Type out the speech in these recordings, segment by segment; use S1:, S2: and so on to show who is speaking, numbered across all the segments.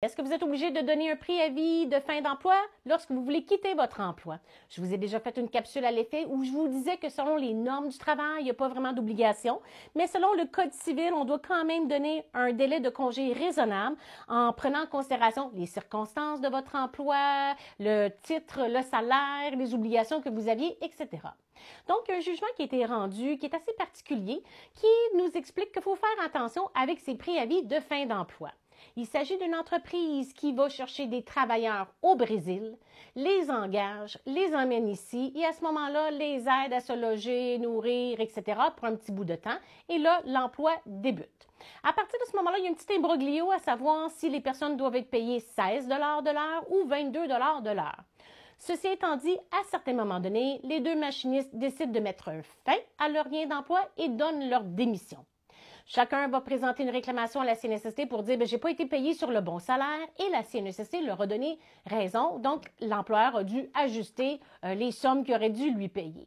S1: Est-ce que vous êtes obligé de donner un préavis de fin d'emploi lorsque vous voulez quitter votre emploi? Je vous ai déjà fait une capsule à l'effet où je vous disais que selon les normes du travail, il n'y a pas vraiment d'obligation, mais selon le Code civil, on doit quand même donner un délai de congé raisonnable en prenant en considération les circonstances de votre emploi, le titre, le salaire, les obligations que vous aviez, etc. Donc, un jugement qui a été rendu, qui est assez particulier, qui nous explique qu'il faut faire attention avec ces préavis de fin d'emploi. Il s'agit d'une entreprise qui va chercher des travailleurs au Brésil, les engage, les emmène ici et à ce moment-là, les aide à se loger, nourrir, etc. pour un petit bout de temps. Et là, l'emploi débute. À partir de ce moment-là, il y a un petit imbroglio à savoir si les personnes doivent être payées 16 de l'heure ou 22 de l'heure. Ceci étant dit, à certains moments donnés, les deux machinistes décident de mettre fin à leur lien d'emploi et donnent leur démission. Chacun va présenter une réclamation à la CNSST pour dire « j'ai pas été payé sur le bon salaire » et la CNSST leur a donné raison. Donc, l'employeur a dû ajuster les sommes qu'il aurait dû lui payer.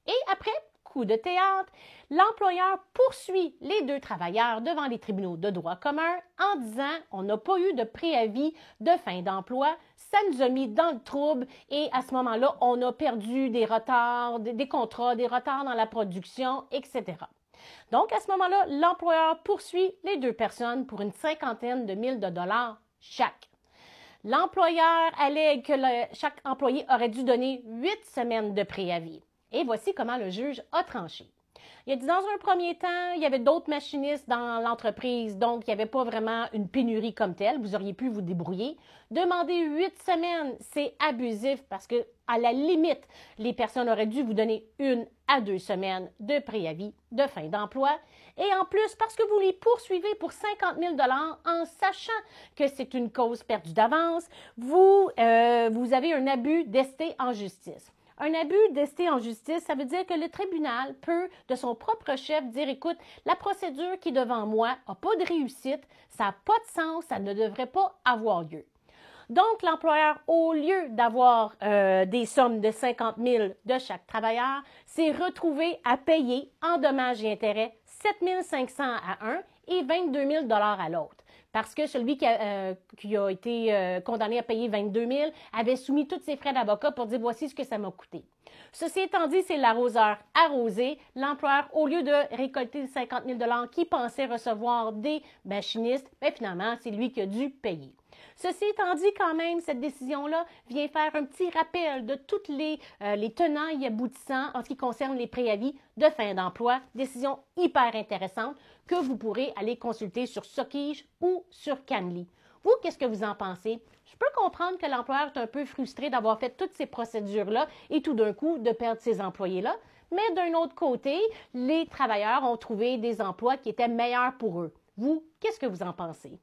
S1: Et après, coup de théâtre, l'employeur poursuit les deux travailleurs devant les tribunaux de droit commun en disant « on n'a pas eu de préavis de fin d'emploi, ça nous a mis dans le trouble et à ce moment-là, on a perdu des retards, des contrats, des retards dans la production, etc. » Donc, à ce moment-là, l'employeur poursuit les deux personnes pour une cinquantaine de mille de dollars chaque. L'employeur allègue que chaque employé aurait dû donner 8 semaines de préavis. Et voici comment le juge a tranché. Il a dit, dans un premier temps, il y avait d'autres machinistes dans l'entreprise, donc il n'y avait pas vraiment une pénurie comme telle. Vous auriez pu vous débrouiller. Demander 8 semaines, c'est abusif parce que, à la limite, les personnes auraient dû vous donner 1 à 2 semaines de préavis de fin d'emploi. Et en plus, parce que vous les poursuivez pour 50 000 en sachant que c'est une cause perdue d'avance, vous avez un abus d'esté en justice. Un abus d'esté en justice, ça veut dire que le tribunal peut, de son propre chef, dire « Écoute, la procédure qui est devant moi n'a pas de réussite, ça n'a pas de sens, ça ne devrait pas avoir lieu. » Donc, l'employeur, au lieu d'avoir des sommes de 50 000 de chaque travailleur, s'est retrouvé à payer en dommages et intérêts 7 500 à un et 22 000 à l'autre. Parce que celui qui a été condamné à payer 22 000 avait soumis tous ses frais d'avocat pour dire « voici ce que ça m'a coûté ». Ceci étant dit, c'est l'arroseur arrosé. L'employeur, au lieu de récolter 50 000 qu'il pensait recevoir des machinistes, bien, finalement, c'est lui qui a dû payer. Ceci étant dit, quand même, cette décision-là vient faire un petit rappel de toutes les tenants et aboutissants en ce qui concerne les préavis de fin d'emploi. Décision hyper intéressante que vous pourrez aller consulter sur Socige ou sur Canly. Vous, qu'est-ce que vous en pensez? Je peux comprendre que l'employeur est un peu frustré d'avoir fait toutes ces procédures-là et tout d'un coup de perdre ces employés-là. Mais d'un autre côté, les travailleurs ont trouvé des emplois qui étaient meilleurs pour eux. Vous, qu'est-ce que vous en pensez?